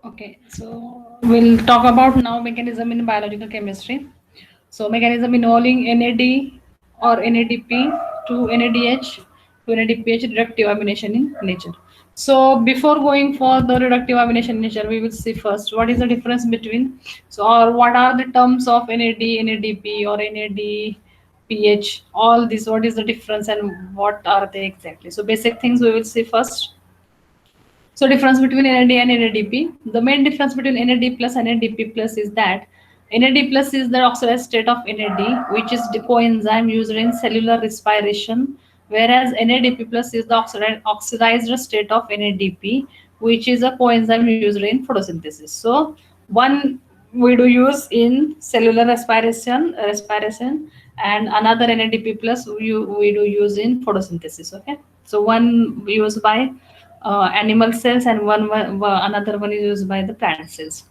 Okay, so we'll talk about now mechanism in biological chemistry. So mechanism involving NAD or NADP to NADH to NADPH reductive amination in nature. So before going for the reductive amination in nature, we will see first what is the difference between, so or what are the terms of NAD, NADP or NADPH, all this, what is the difference and what are they exactly. So basic things we will see first. So difference between NAD and NADP. The main difference between NAD plus and NADP plus is that NAD plus is the oxidized state of NAD, which is the coenzyme used in cellular respiration, whereas NADP plus is the oxidized state of NADP, which is a coenzyme used in photosynthesis. So one we do use in cellular respiration, and another NADP plus we do use in photosynthesis. Okay, so one used by animal cells and another one is used by the plant cells.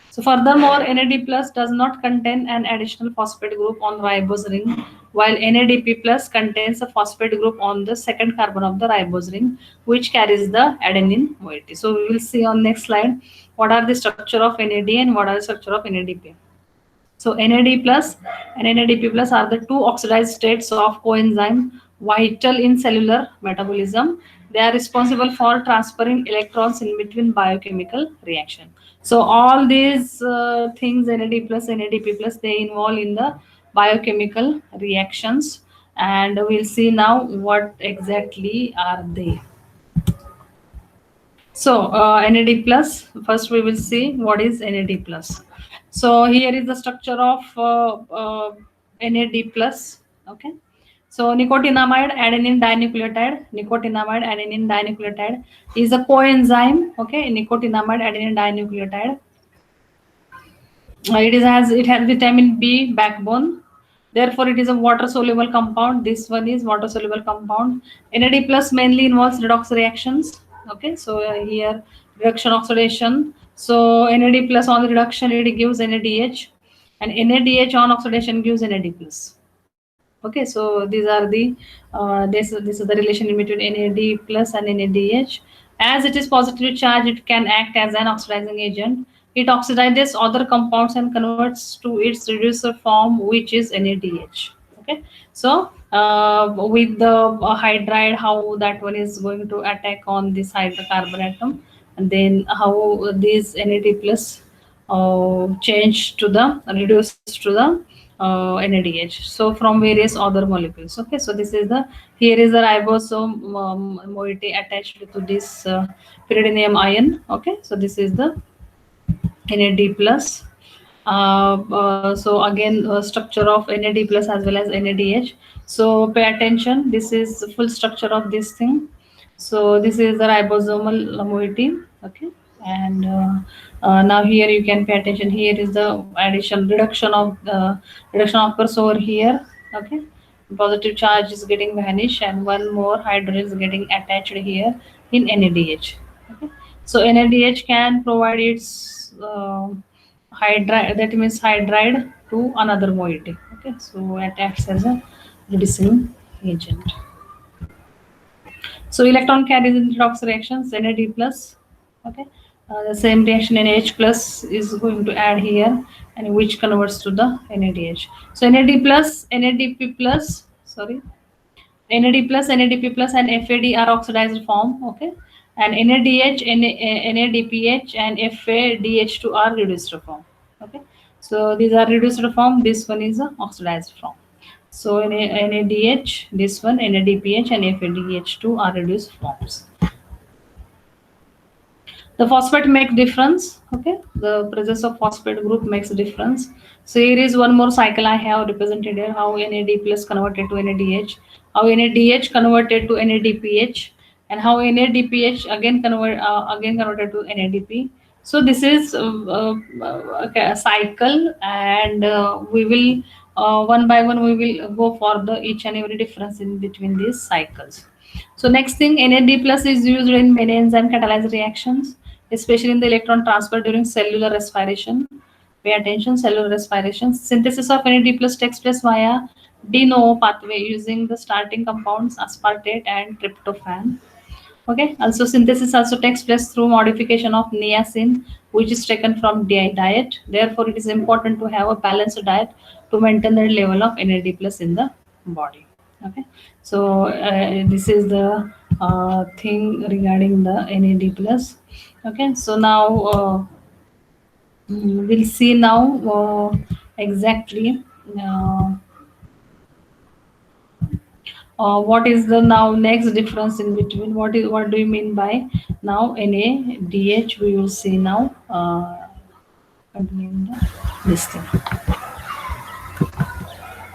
So furthermore, NAD plus does not contain an additional phosphate group on ribose ring, while NADP plus contains a phosphate group on the second carbon of the ribose ring, which carries the adenine moiety. So we will see on next slide what are the structure of NAD and what are the structure of NADP. So NAD plus and NADP plus are the two oxidized states of coenzyme vital in cellular metabolism. They are responsible for transferring electrons in between biochemical reaction. So all these things, NAD plus, NADP plus, they involve in the biochemical reactions, and we'll see now what exactly are they. So NAD plus, first we will see what is NAD plus. So here is the structure of NAD plus. Okay. So nicotinamide adenine dinucleotide is a coenzyme. Okay, nicotinamide adenine dinucleotide. It has vitamin B backbone. Therefore, it is a water soluble compound. This one is water soluble compound. NAD plus mainly involves redox reactions. Okay, so here reduction oxidation. So NAD plus on the reduction it gives NADH, and NADH on oxidation gives NAD plus. Okay, so these are the this is the relation in between NAD plus and NADH. As it is positively charged, it can act as an oxidizing agent. It oxidizes other compounds and converts to its reducer form, which is NADH. Okay, so with the hydride, how that one is going to attack on this hydrocarbon atom, and then how this NAD plus change to the reduced to the NADH. So from various other molecules. Okay, so this is the, here is the ribosome moiety attached to this pyridinium ion. Okay, so this is the NAD plus. So again, structure of NAD plus as well as NADH. So pay attention. This is the full structure of this thing. So this is the ribosomal moiety. Okay, and now here you can pay attention. Here is the addition reduction occurs over here. Okay, positive charge is getting vanished, and one more hydrogen is getting attached here in NADH. Okay, so NADH can provide its hydride, that means hydride to another moiety. Okay, so it acts as a reducing agent. So electron carries in redox reactions NAD plus. Okay, the same reaction NH plus is going to add here, and which converts to the NADH. So NAD plus, NADP plus, sorry, NAD plus, NADP plus, and FAD are oxidized form. Okay, and NADH, NADPH, and FADH2 are reduced form. Okay, so these are reduced form. This one is a oxidized form. So NADH, this one, NADPH, and FADH2 are reduced forms. The phosphate make difference. Okay, the presence of phosphate group makes a difference. So here is one more cycle I have represented here, how NAD plus converted to NADH, how NADH converted to NADPH, and how NADPH again converted to NADP. So this is okay, a cycle, and we will one by one we will go for the each and every difference in between these cycles. So next thing, NAD plus is used in many enzyme catalyzed reactions, especially in the electron transfer during cellular respiration. Pay attention, cellular respiration. Synthesis of NAD plus takes place via de novo pathway using the starting compounds aspartate and tryptophan. Okay, also synthesis also takes place through modification of niacin, which is taken from diet. Therefore, it is important to have a balanced diet to maintain the level of NAD plus in the body. Okay, so this is the thing regarding the NAD plus. Okay, so now we'll see now exactly. Uh, what is the now next difference in between? What do you mean by now NADH? We will see now. Continuing this thing.